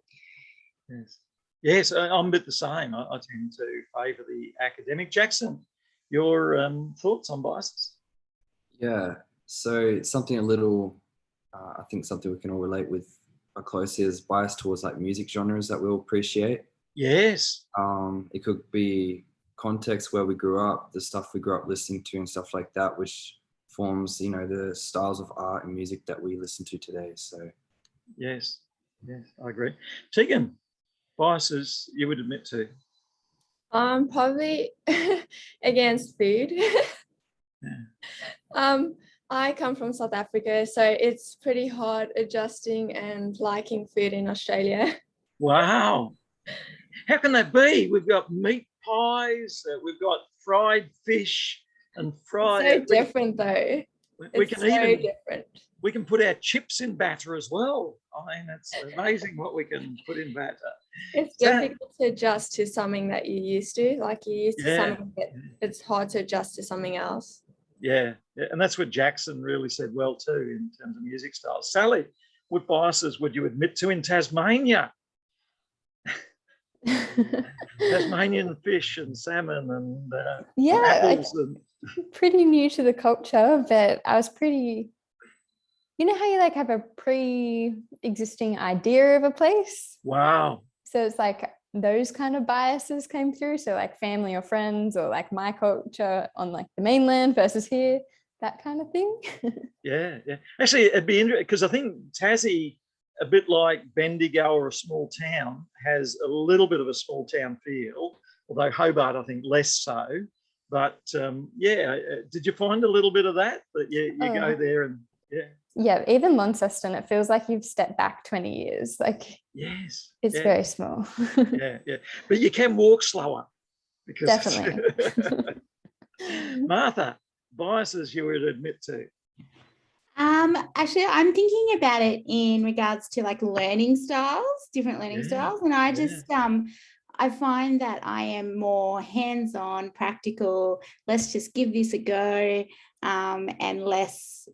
S1: Yes, I'm a bit the same. I tend to favour the academic. Jackson, your thoughts on biases?
S9: Yeah, so something a little, I think something we can all relate with close is bias towards like music genres that we all appreciate.
S1: Yes.
S9: It could be context where we grew up, the stuff we grew up listening to and stuff like that, which forms, you know, the styles of art and music that we listen to today. So
S1: yes, I agree. Tegan, biases you would admit to?
S10: Probably against food. I come from South Africa, so it's pretty hard adjusting and liking food in Australia.
S1: Wow. How can that be? We've got meat pies, we've got fried fish and fried.
S10: So different though.
S1: We can put our chips in batter as well. I mean, it's amazing what we can put in batter.
S10: It's difficult to adjust to something that you're used to. Like you're used to something, it's hard to adjust to something else.
S1: Yeah, and that's what Jackson really said well too in terms of music styles. Sally, what biases would you admit to in Tasmania? Tasmanian fish and salmon and apples. And
S3: pretty new to the culture, but I was pretty, you know how you like have a pre-existing idea of a place?
S1: Wow.
S3: So it's like those kind of biases came through. So like family or friends or like my culture on like the mainland versus here, that kind of thing.
S1: Yeah. Actually, it'd be interesting because I think Tassie, a bit like Bendigo or a small town, has a little bit of a small town feel, although Hobart, I think, less so. But did you find a little bit of that you go there and
S3: Yeah, even Launceston, it feels like you've stepped back 20 years. Like,
S1: yes,
S3: it's very small.
S1: yeah. But you can walk slower. Because
S3: definitely.
S1: Martha, biases you would admit to?
S4: Actually, I'm thinking about it in regards to like learning styles, different learning styles. And I just, I find that I am more hands-on, practical, let's just give this a go, and less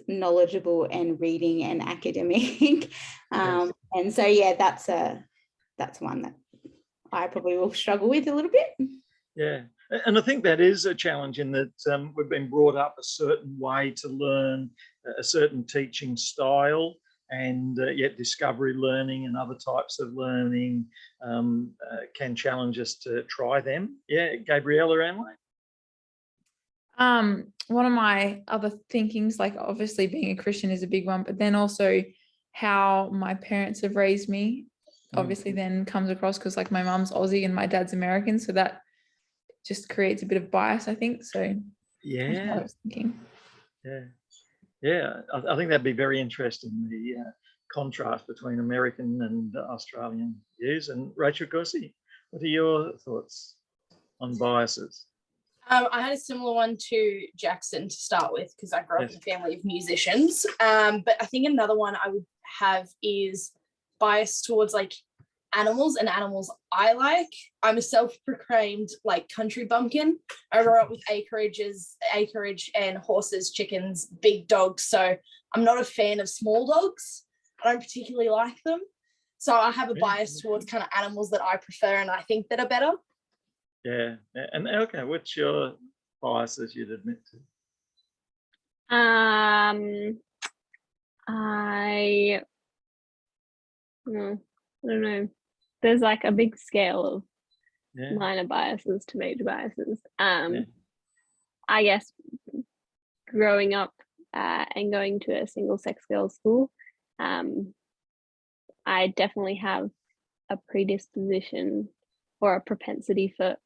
S4: knowledgeable and reading and academic. And so, yeah, that's one that I probably will struggle with a little bit.
S1: Yeah. And I think that is a challenge in that we've been brought up a certain way to learn, a certain teaching style, and yet discovery learning and other types of learning can challenge us to try them. Yeah, Gabriella or Emily?
S5: One of my other thinkings, like obviously being a Christian is a big one, but then also how my parents have raised me obviously then comes across, because like my mum's Aussie and my dad's American, so that just creates a bit of bias, I think. So
S1: yeah,
S5: I was thinking.
S1: I think that'd be very interesting, the contrast between American and Australian views. And Rachel Gossie, what are your thoughts on biases?
S7: I had a similar one to Jackson to start with, because I grew up in a family of musicians. But I think another one I would have is bias towards like animals and animals I like. I'm a self-proclaimed like country bumpkin. I grew up with acreage and horses, chickens, big dogs. So I'm not a fan of small dogs. I don't particularly like them. So I have a bias towards kind of animals that I prefer and I think that are better.
S1: Yeah. And okay, what's your biases you'd admit to?
S8: I don't know. There's like a big scale of minor biases to major biases. I guess growing up and going to a single-sex girls' school, I definitely have a predisposition or a propensity for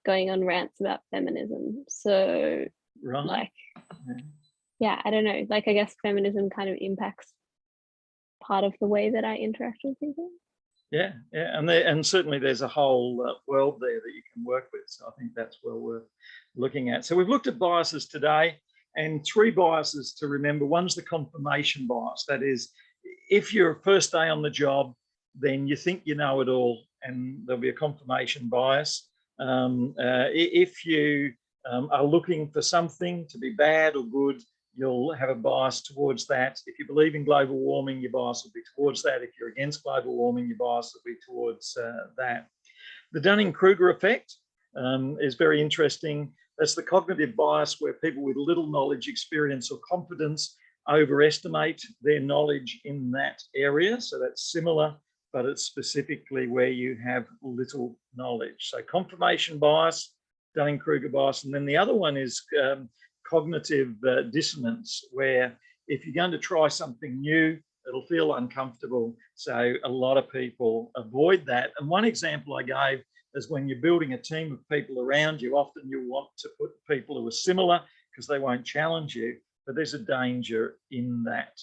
S8: going on rants about feminism. So
S1: Right.
S8: like, yeah, I don't know. Like, I guess feminism kind of impacts part of the way that I interact with people.
S1: Yeah, and certainly there's a whole world there that you can work with. So I think that's well worth looking at. So we've looked at biases today, and 3 biases to remember. One's the confirmation bias. That is, if you're first day on the job, then you think you know it all, and there'll be a confirmation bias. If you are looking for something to be bad or good, you'll have a bias towards that. If you believe in global warming, your bias will be towards that. If you're against global warming, your bias will be towards that. The Dunning-Kruger effect is very interesting. That's the cognitive bias where people with little knowledge, experience, or confidence overestimate their knowledge in that area. So that's similar, but it's specifically where you have little knowledge. So confirmation bias, Dunning-Kruger bias, and then the other one is cognitive dissonance, where if you're going to try something new, it'll feel uncomfortable. So a lot of people avoid that. And one example I gave is when you're building a team of people around you, often you want to put people who are similar because they won't challenge you, but there's a danger in that.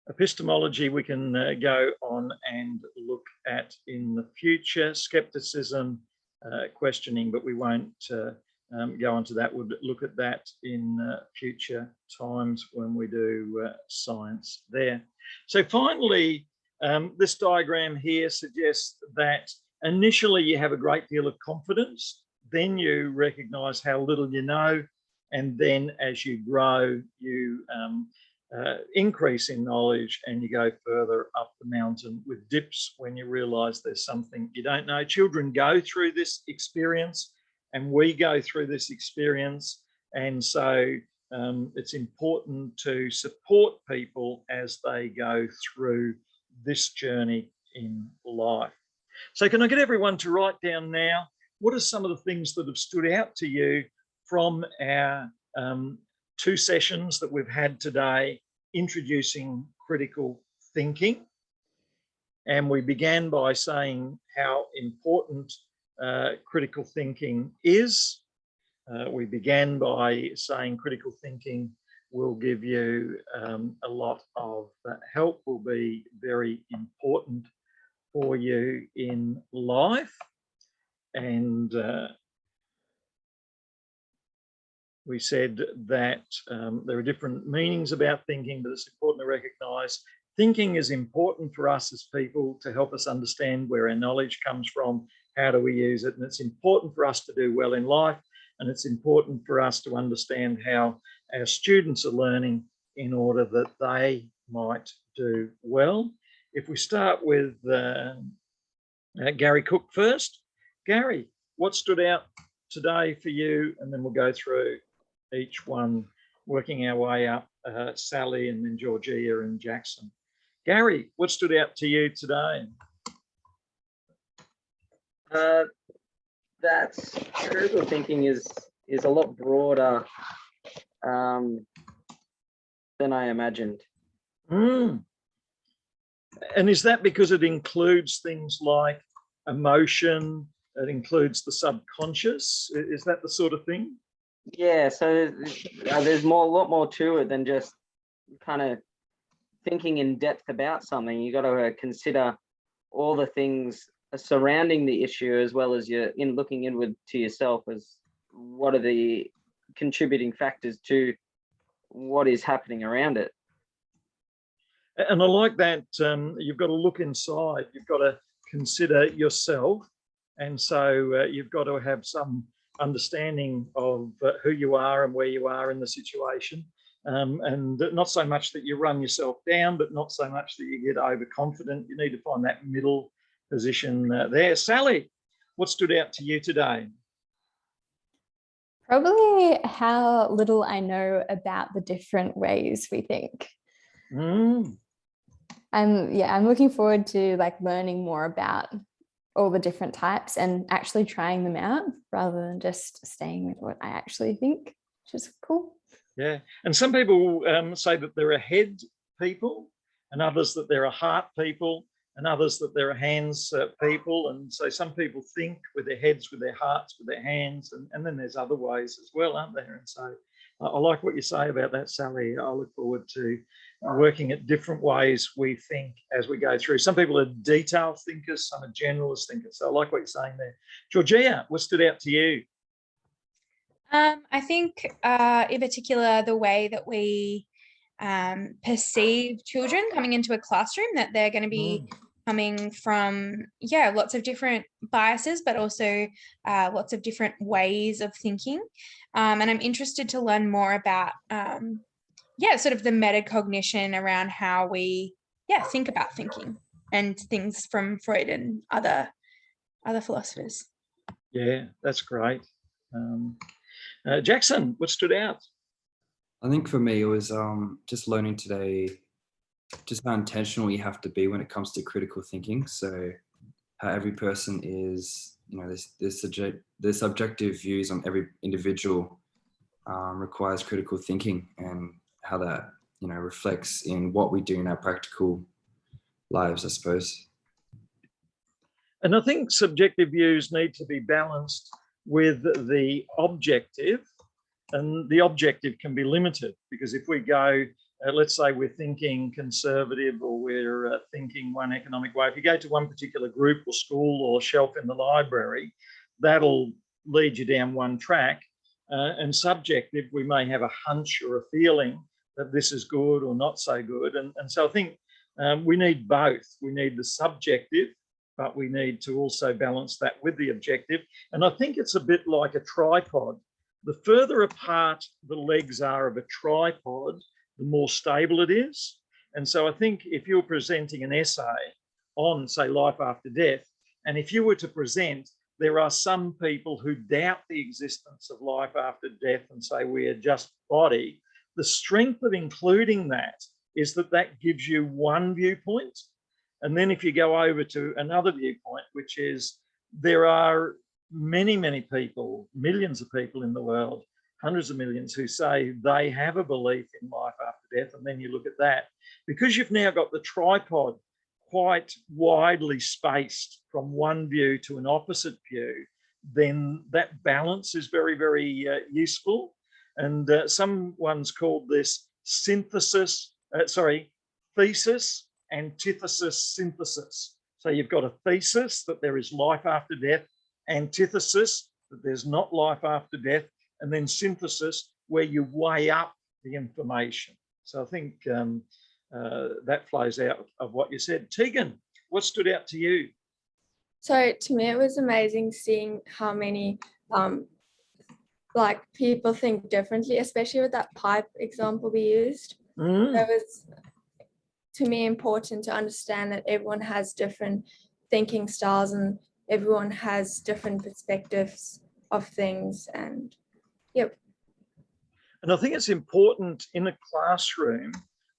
S1: Epistemology we can go on and look at in the future. Skepticism, questioning, but we won't go on to that. We'll look at that in future times when we do science there. So finally, this diagram here suggests that initially you have a great deal of confidence, then you recognise how little you know, and then as you grow, you increase in knowledge and you go further up the mountain with dips when you realise there's something you don't know. Children go through this experience and we go through this experience, and so it's important to support people as they go through this journey in life. So can I get everyone to write down now, what are some of the things that have stood out to you from our 2 sessions that we've had today, introducing critical thinking? And we began by saying how important critical thinking is. We began by saying critical thinking will give you a lot of help, will be very important for you in life. And we said that there are different meanings about thinking, but it's important to recognise thinking is important for us as people to help us understand where our knowledge comes from, how do we use it, and it's important for us to do well in life, and it's important for us to understand how our students are learning in order that they might do well. If we start with Gary Cook first. Gary, what stood out today for you? And then we'll go through each one, working our way up, Sally and then Georgia and Jackson. Gary, what stood out to you today?
S2: That critical thinking is a lot broader than I imagined.
S1: And is that because it includes things like emotion, it includes the subconscious? Is that the sort of thing?
S2: Yeah, so there's a lot more to it than just kind of thinking in depth about something. You got to consider all the things surrounding the issue, as well as you're looking inward to yourself as what are the contributing factors to what is happening around it.
S1: And I like that you've got to look inside, you've got to consider yourself, and so you've got to have some understanding of who you are and where you are in the situation, and not so much that you run yourself down, but not so much that you get overconfident. You need to find that middle position there. Sally, what stood out to you today?
S3: Probably how little I know about the different ways we think. I'm looking forward to learning more about all the different types and actually trying them out rather than just staying with what I actually think, which is cool.
S1: Yeah, and some people say that they're ahead people, and others that they're a heart people, and others that they're a hands people. And so some people think with their heads, with their hearts, with their hands, and then there's other ways as well, aren't there? And so I like what you say about that, Sally. I look forward to working at different ways we think as we go through. Some people are detail thinkers, some are generalist thinkers. So I like what you're saying there. Georgia, what stood out to you?
S6: I think in particular, the way that we perceive children coming into a classroom, that they're going to be coming from, lots of different biases, but also lots of different ways of thinking. And I'm interested to learn more about, sort of the metacognition around how we, think about thinking and things from Freud and other philosophers.
S1: Yeah, that's great. Jackson, what stood out?
S9: I think for me, it was just learning today just how intentional you have to be when it comes to critical thinking. So how every person is, there's subjective views on every individual requires critical thinking, and how that, reflects in what we do in our practical lives, I suppose.
S1: And I think subjective views need to be balanced with the objective, and the objective can be limited, because if we go, let's say we're thinking conservative, or we're thinking one economic way, if you go to one particular group or school or shelf in the library, that'll lead you down one track. And subjective, we may have a hunch or a feeling that this is good or not so good. And so I think we need both. We need the subjective, but we need to also balance that with the objective. And I think it's a bit like a tripod. The further apart the legs are of a tripod, the more stable it is. And so I think if you're presenting an essay on, say, life after death, and if you were to present, there are some people who doubt the existence of life after death and say we are just body, the strength of including that is that that gives you one viewpoint. And then if you go over to another viewpoint, which is there are many, many people, millions of people in the world, hundreds of millions, who say they have a belief in life after death, and then you look at that. Because you've now got the tripod quite widely spaced from one view to an opposite view, then that balance is very, very useful. And someone's called this thesis, antithesis, synthesis. So you've got a thesis that there is life after death, antithesis that there's not life after death, and then synthesis where you weigh up the information. So I think that flows out of what you said. Tegan, what stood out to you?
S10: So to me, it was amazing seeing how many people think differently, especially with that pipe example we used. That was, to me, important to understand that everyone has different thinking styles and everyone has different perspectives of things. And
S1: And I think it's important in a classroom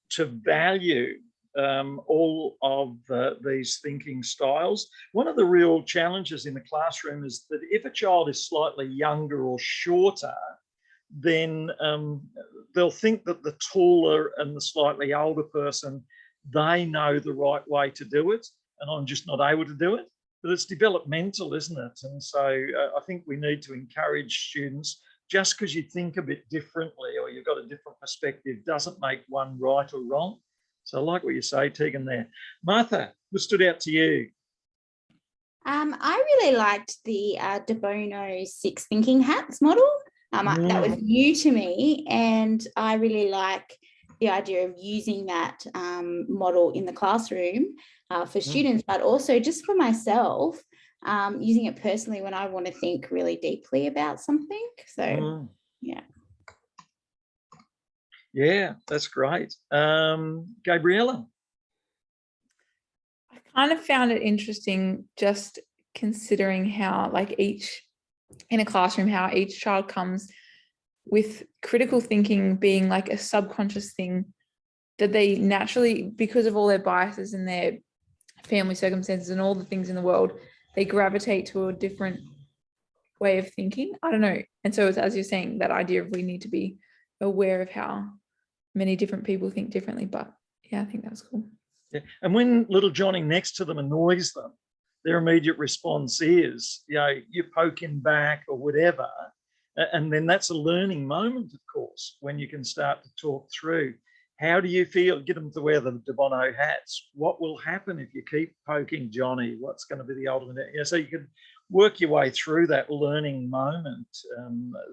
S1: to value all of these thinking styles. One of the real challenges in the classroom is that if a child is slightly younger or shorter, then they'll think that the taller and the slightly older person, they know the right way to do it, and I'm just not able to do it. But it's developmental, isn't it? And so I think we need to encourage students, just because you think a bit differently or you've got a different perspective doesn't make one right or wrong. So I like what you say, Tegan, there. Martha, what stood out to you?
S4: I really liked the DeBono 6 thinking hats model. That was new to me, and I really like the idea of using that model in the classroom for students, but also just for myself, using it personally when I want to think really deeply about something. So,
S1: Yeah, that's great. Gabriella?
S5: I kind of found it interesting just considering how in a classroom, how each child comes with critical thinking being like a subconscious thing that they naturally, because of all their biases and their family circumstances and all the things in the world, they gravitate to a different way of thinking. I don't know. And so it's, as you're saying, that idea of we need to be aware of how many different people think differently. But yeah, I think that was cool.
S1: Yeah. And when little Johnny next to them annoys them, their immediate response is, you know, you poke him back or whatever. And then that's a learning moment, of course, when you can start to talk through, how do you feel? Get them to wear the DeBono hats. What will happen if you keep poking Johnny? What's going to be the ultimate? You know, so you can work your way through that learning moment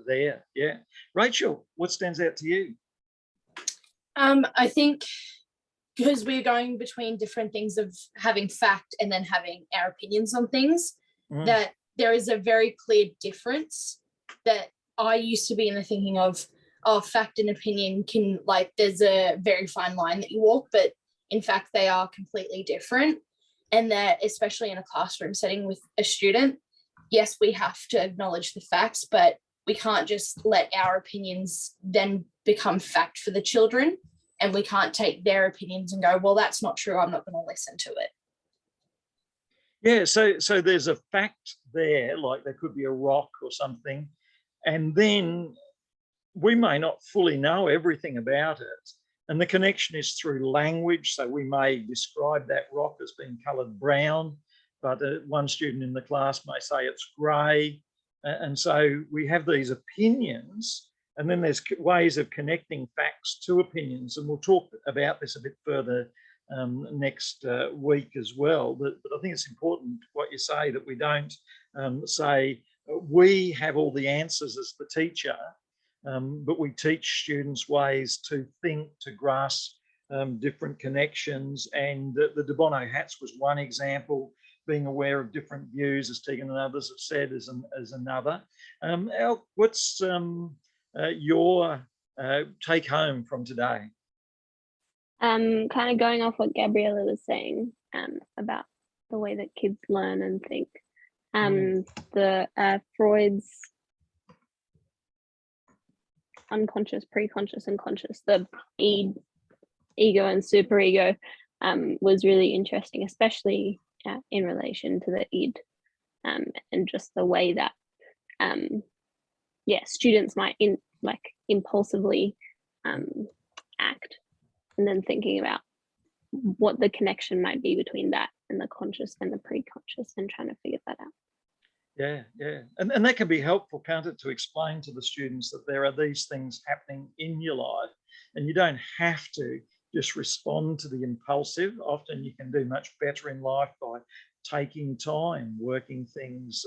S1: there. Yeah. Rachel, what stands out to you?
S7: I think because we're going between different things of having fact and then having our opinions on things, that there is a very clear difference that I used to be in the thinking of fact and opinion can, like, there's a very fine line that you walk, but in fact they are completely different. And that especially in a classroom setting with a student, yes, we have to acknowledge the facts, but we can't just let our opinions then become fact for the children. And we can't take their opinions and go, well, that's not true, I'm not going to listen to it.
S1: Yeah, so there's a fact there, like there could be a rock or something, and then we may not fully know everything about it. And the connection is through language. So we may describe that rock as being coloured brown, but one student in the class may say it's grey. And so we have these opinions, and then there's ways of connecting facts to opinions. And we'll talk about this a bit further next week as well. But I think it's important what you say, that we don't say we have all the answers as the teacher, but we teach students ways to think, to grasp different connections. And the DeBono hats was one example. Being aware of different views, as Tegan and others have said, is another. Al, what's your take home from today?
S8: Kind of going off what Gabriella was saying about the way that kids learn and think. The Freud's unconscious, preconscious, and conscious, the ego and superego, was really interesting, especially in relation to the id, and just the way that students might impulsively act, and then thinking about what the connection might be between that and the conscious and the preconscious, and trying to figure that out.
S1: Yeah. And that can be helpful, can't it, to explain to the students that there are these things happening in your life, and you don't have to just respond to the impulsive. Often you can do much better in life by taking time, working things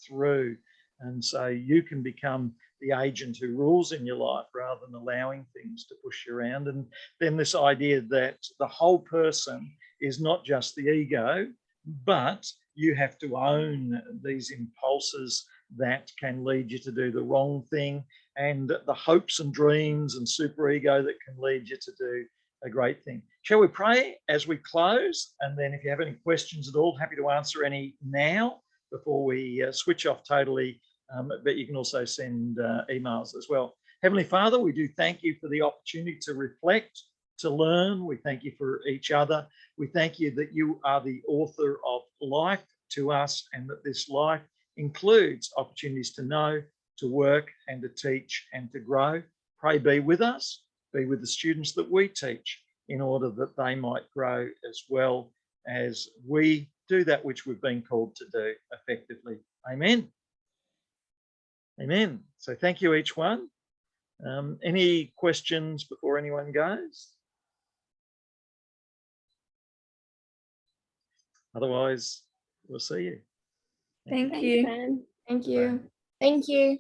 S1: through. And so you can become the agent who rules in your life rather than allowing things to push you around. And then this idea that the whole person is not just the ego, but you have to own these impulses that can lead you to do the wrong thing, and the hopes and dreams and superego that can lead you to do a great thing. Shall we pray as we close? And then if you have any questions at all, happy to answer any now before we switch off totally. But you can also send emails as well. Heavenly Father, we do thank you for the opportunity to reflect, to learn. We thank you for each other. We thank you that you are the author of life to us, and that this life includes opportunities to know, to work, and to teach and to grow. Pray be with us, be with the students that we teach, in order that they might grow as well as we do that which we've been called to do effectively. Amen. Amen. So thank you, each one. Any questions before anyone goes? Otherwise, we'll see you.
S5: Thank you.
S8: Ben.
S10: Thank you.
S7: Thank you.